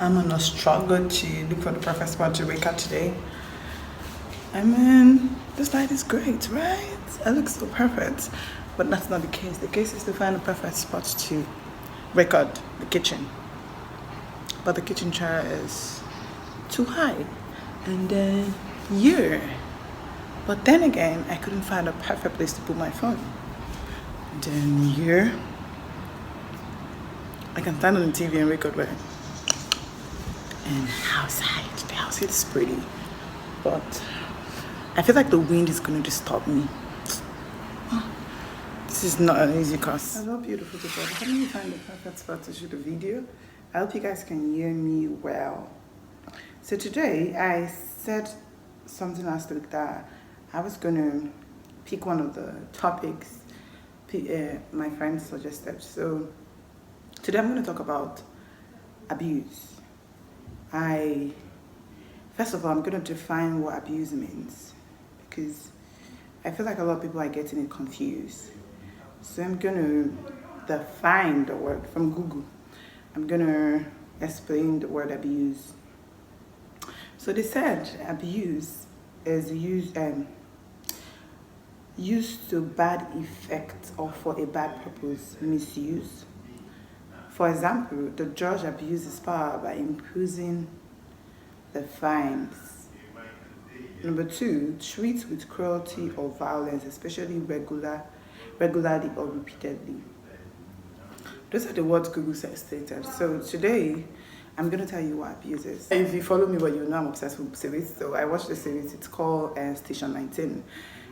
I'm on a struggle to look for the perfect spot to wake up today. I mean, this night is great, right? It looks so perfect. But that's not the case. The case is to find the perfect spot to record the kitchen. But the kitchen chair is too high. And then here. But then again, I couldn't find a perfect place to put my phone. And then here. I can stand on the TV and record where. And outside, the house is pretty, but I feel like the wind is going to disturb me. This is not an easy course. Hello, beautiful people. How do you find the perfect spot to shoot a video? I hope you guys can hear me well. So today, I said something last week that I was going to pick one of the topics my friends suggested. So today I'm going to talk about abuse. First of all, I'm going to define what abuse means, because I feel like a lot of people are getting it confused. So I'm going to define the word from Google. I'm going to explain the word abuse. So they said abuse is used to bad effect or for a bad purpose, misuse. For example, the judge abuses power by imposing the fines. Number two, treats with cruelty or violence, especially regularly or repeatedly. Those are the words Google stated. So today, I'm going to tell you what abuse is. If you follow me, well, you know I'm obsessed with series. So I watched the series. It's called Station 19.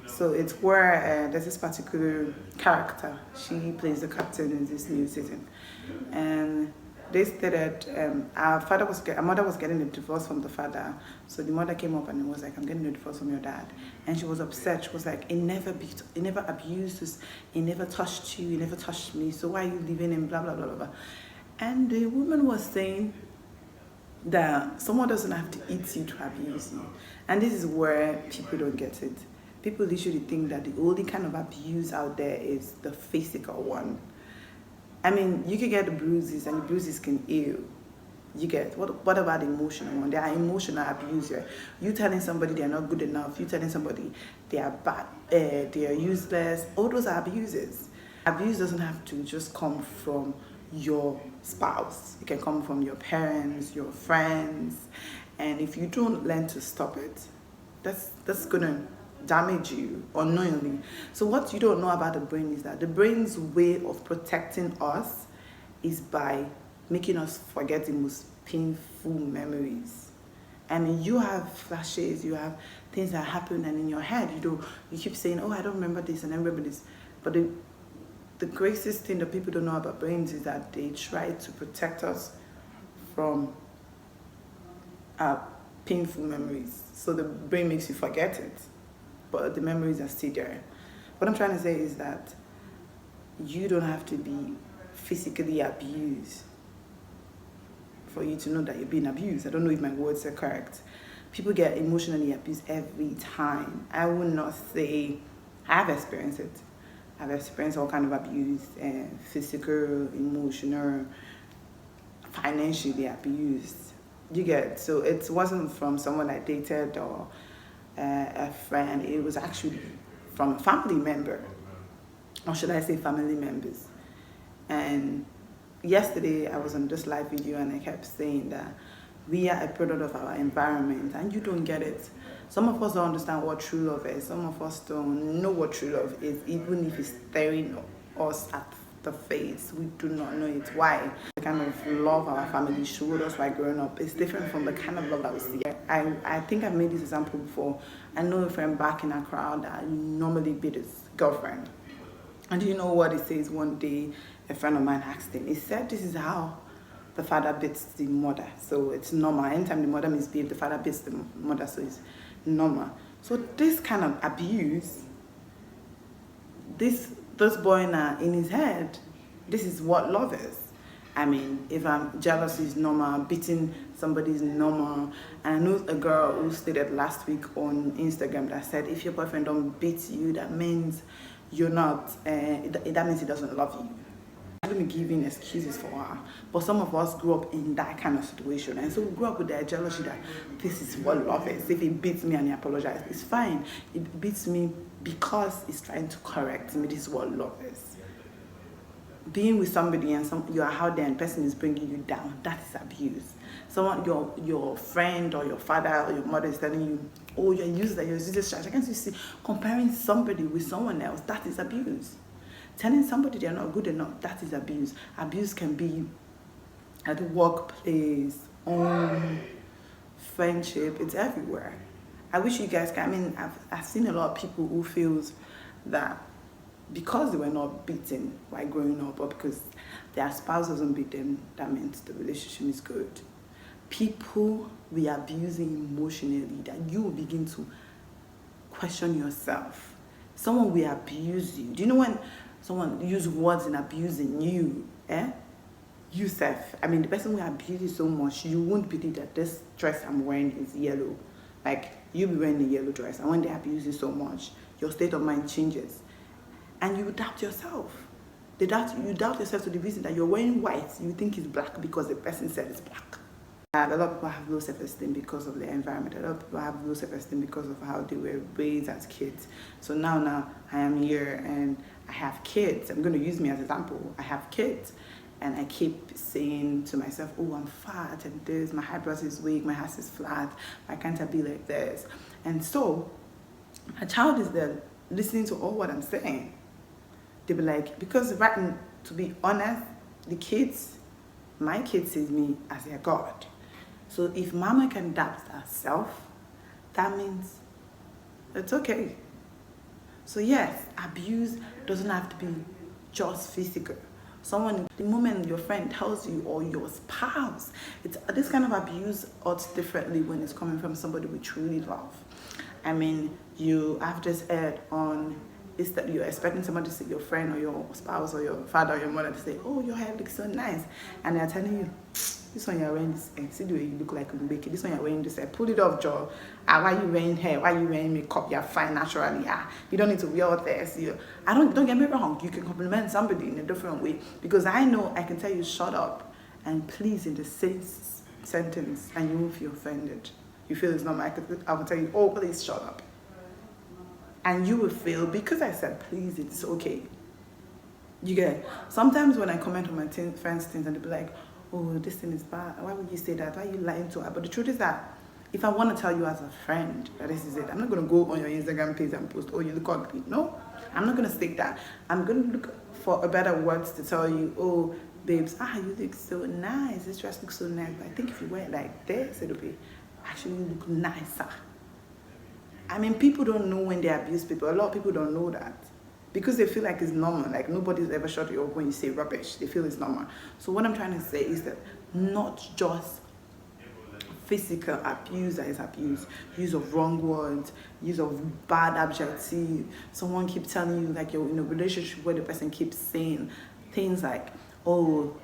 So it's where there's this particular character. She plays the captain in this new season. And they stated our mother was getting a divorce from the father. So the mother came up and was like, I'm getting a divorce from your dad. And she was upset. She was like, he never abused us. He never touched you. He never touched me. So why are you leaving him? Blah, blah, blah, blah, blah. And the woman was saying that someone doesn't have to eat you to abuse you. And this is where people don't get it. People literally think that the only kind of abuse out there is the physical one. I mean, you can get the bruises, and the bruises can heal. You get what about the emotional one? There are emotional abuse here. You telling somebody they're not good enough. You telling somebody they are bad, they are useless. All those are abuses. Abuse doesn't have to just come from your spouse. It can come from your parents, your friends, and if you don't learn to stop it, that's gonna damage you unknowingly. So what you don't know about the brain is that the brain's way of protecting us is by making us forget the most painful memories. I mean, you have flashes, you have things that happen, and in your head you keep saying, oh, I don't remember this and I remember this. But the greatest thing that people don't know about brains is that they try to protect us from painful memories. So the brain makes you forget it, but the memories are still there. What I'm trying to say is that you don't have to be physically abused for you to know that you're being abused. I don't know if my words are correct. People get emotionally abused every time. I would not say I've experienced it. I've experienced all kind of abuse, physical, emotional, financially abused. You get, so it wasn't from someone I dated or a friend. It was actually from a family member, or should I say family members. And yesterday I was on this live video and I kept saying that we are a product of our environment, and you don't get it. Some of us don't understand what true love is. Some of us don't know what true love is, even if it's staring us at the face. We do not know it. Why? The kind of love our family showed us while growing up is different from the kind of love that we see. I think I've made this example before. I know a friend back in a crowd that normally beat his girlfriend. And do you know what he says? One day, a friend of mine asked him, he said, this is how the father beats the mother. So it's normal. Anytime the mother misbehaves, the father beats the mother, so it's normal. So this kind of abuse, this boy now in his head, this is what love is. I mean, if I'm jealous is normal, beating somebody is normal. And I know a girl who stated last week on Instagram that said, if your boyfriend don't beat you, that means you're not, that means he doesn't love you. me giving excuses for her, but some of us grew up in that kind of situation, and so we grew up with the jealousy that this is what love is. If it beats me and he apologizes, it's fine. It beats me because it's trying to correct me. This is what love is. Being with somebody and you are out there and the person is bringing you down, that is abuse. Someone, your friend or your father or your mother is telling you, oh, you're useless, I can't you see, comparing somebody with someone else, that is abuse. Telling somebody they're not good enough, that is abuse. Abuse can be at the workplace, friendship, it's everywhere. I wish you guys can, I've seen a lot of people who feels that because they were not beaten while growing up, or because their spouse doesn't beat them, that means the relationship is good. People will abuse you emotionally, that you will begin to question yourself. Someone will abuse you. Do you know when someone use words in abusing you, you self, the person will abuse you so much, you won't believe that this dress I'm wearing is yellow. Like, you'll be wearing a yellow dress, and when they abuse you so much, your state of mind changes. And you doubt yourself. You doubt yourself to the reason that you're wearing white, you think it's black because the person said it's black. A lot of people have low self-esteem because of their environment. A lot of people have low self-esteem because of how they were raised as kids. So now I am here and I have kids. I'm going to use me as an example. I have kids. And I keep saying to myself, oh, I'm fat and this, my eyebrows is weak, my ass is flat, why can't I be like this? And so my child is there listening to all what I'm saying. They'll be like, because to be honest, my kids see me as their God. So if mama can doubt herself, that means it's okay. So yes, abuse doesn't have to be just physical. The moment your friend tells you, or your spouse, this kind of abuse hurts differently when it's coming from somebody we truly love. You have this heard on, is that you're expecting somebody to say, your friend or your spouse or your father or your mother, to say, oh, your hair looks so nice. And they're telling you, this one you're wearing this, see the way you look like Mbeki, this one you're wearing this, pull it off, Joe. Why are you wearing hair? Why are you wearing makeup? You're fine naturally. You don't need to wear all this. Don't get me wrong, you can compliment somebody in a different way. Because I know I can tell you, shut up and please in the same sentence, and you won't feel offended. You feel it's not I will tell you, oh, please shut up. And you will feel, because I said please, it's okay. You get it? Sometimes when I comment on my friends' things and they'll be like, oh, this thing is bad, why would you say that? Why are you lying to her? But the truth is that if I want to tell you as a friend that this is it, I'm not going to go on your Instagram page and post, oh, you look ugly. No, I'm not going to say that. I'm going to look for a better words to tell you, oh, babes, you look so nice. This dress looks so nice. But I think if you wear it like this, it'll be actually look nicer. People don't know when they abuse people. A lot of people don't know that because they feel like it's normal. Like nobody's ever shut you up when you say rubbish. They feel it's normal. So what I'm trying to say is that not just physical abuse that is abuse, use of wrong words, use of bad adjectives. Someone keeps telling you, like, you're in a relationship where the person keeps saying things like, oh,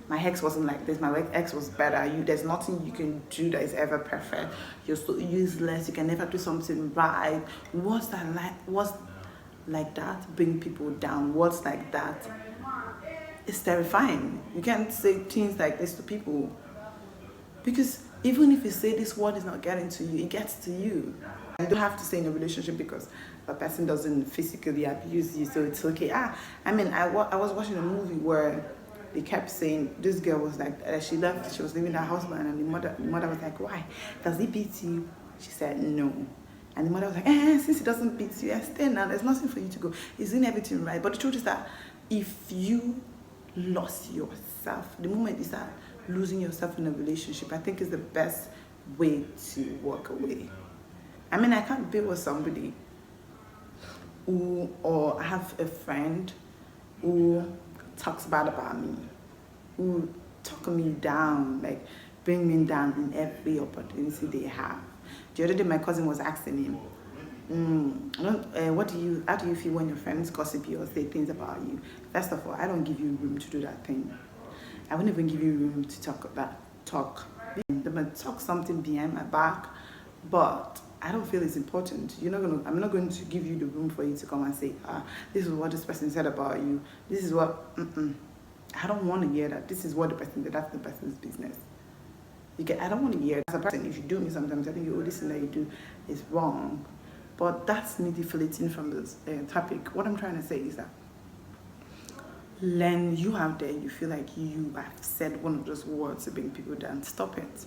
my ex wasn't like this, my ex was better, there's nothing you can do that is ever perfect, you're so useless, you can never do something right. What's like that bring people down? What's like that? It's terrifying. You can't say things like this to people, because even if you say this word is not getting to you, it gets to you. You don't have to stay in a relationship because a person doesn't physically abuse you, so it's okay. I was watching a movie where they kept saying, this girl was like, she left, she was leaving her husband, and the mother was like, why? Does he beat you? She said, no. And the mother was like, since he doesn't beat you, stay now, there's nothing for you to go. He's doing everything right. But the truth is that if you lost yourself, the moment you start losing yourself in a relationship, I think is the best way to walk away. I can't be with somebody or have a friend who talks bad about me, who talk me down, like bring me down in every opportunity they have. The other day my cousin was asking him, how do you feel when your friends gossip you or say things about you? First of all, I don't give you room to do that thing. I won't even give you room to talk. They might talk something behind my back, but I don't feel it's important. I'm not going to give you the room for you to come and say, this is what this person said about you. This is what, I don't want to hear that. This is what the person did. That's the person's business. I don't want to hear as a person. If you do me sometimes, I think this thing that you do is wrong. But that's me deflating from this topic. What I'm trying to say is that when you out there, you feel like you have said one of those words to bring people down. Stop it.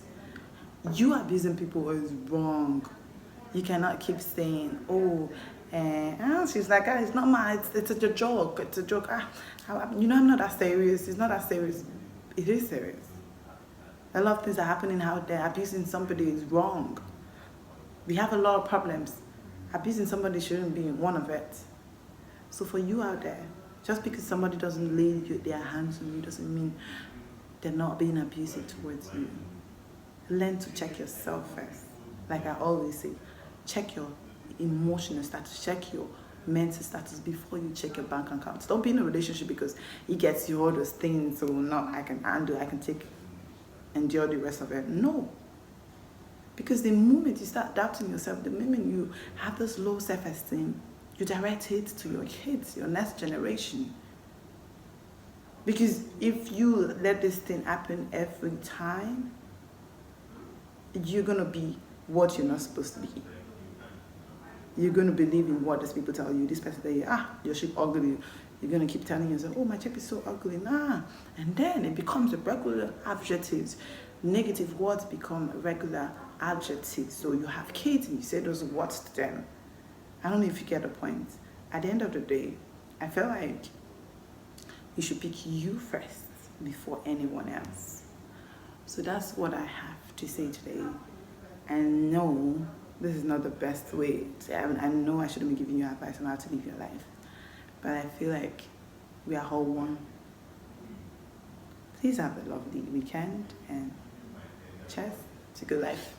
You abusing people is wrong. You cannot keep saying, she's like, it's not my, it's a joke. It's a joke. I'm not that serious. It's not that serious. It is serious. A lot of things are happening out there. Abusing somebody is wrong. We have a lot of problems. Abusing somebody shouldn't be one of it. So for you out there, just because somebody doesn't lay their hands on you doesn't mean they're not being abusive towards you. Learn to check yourself first. Like I always say, check your emotional status, check your mental status before you check your bank account. Don't be in a relationship because it gets you all those things. So no, I can handle, I can endure the rest of it. No. Because the moment you start doubting yourself, the moment you have this low self-esteem, you direct it to your kids, your next generation. Because if you let this thing happen every time, you're going to be what you're not supposed to be. You're going to believe in what these people tell you. This person tell you, your shape ugly. You're going to keep telling yourself, my shape is so ugly. Nah. And then it becomes a regular adjective. Negative words become regular adjectives. So you have kids and you say those words to them. I don't know if you get the point. At the end of the day, I feel like you should pick you first before anyone else. So that's what I have to say today. And no, this is not the best way. I know I shouldn't be giving you advice on how to live your life. But I feel like we are all one. Please have a lovely weekend and cheers to good life.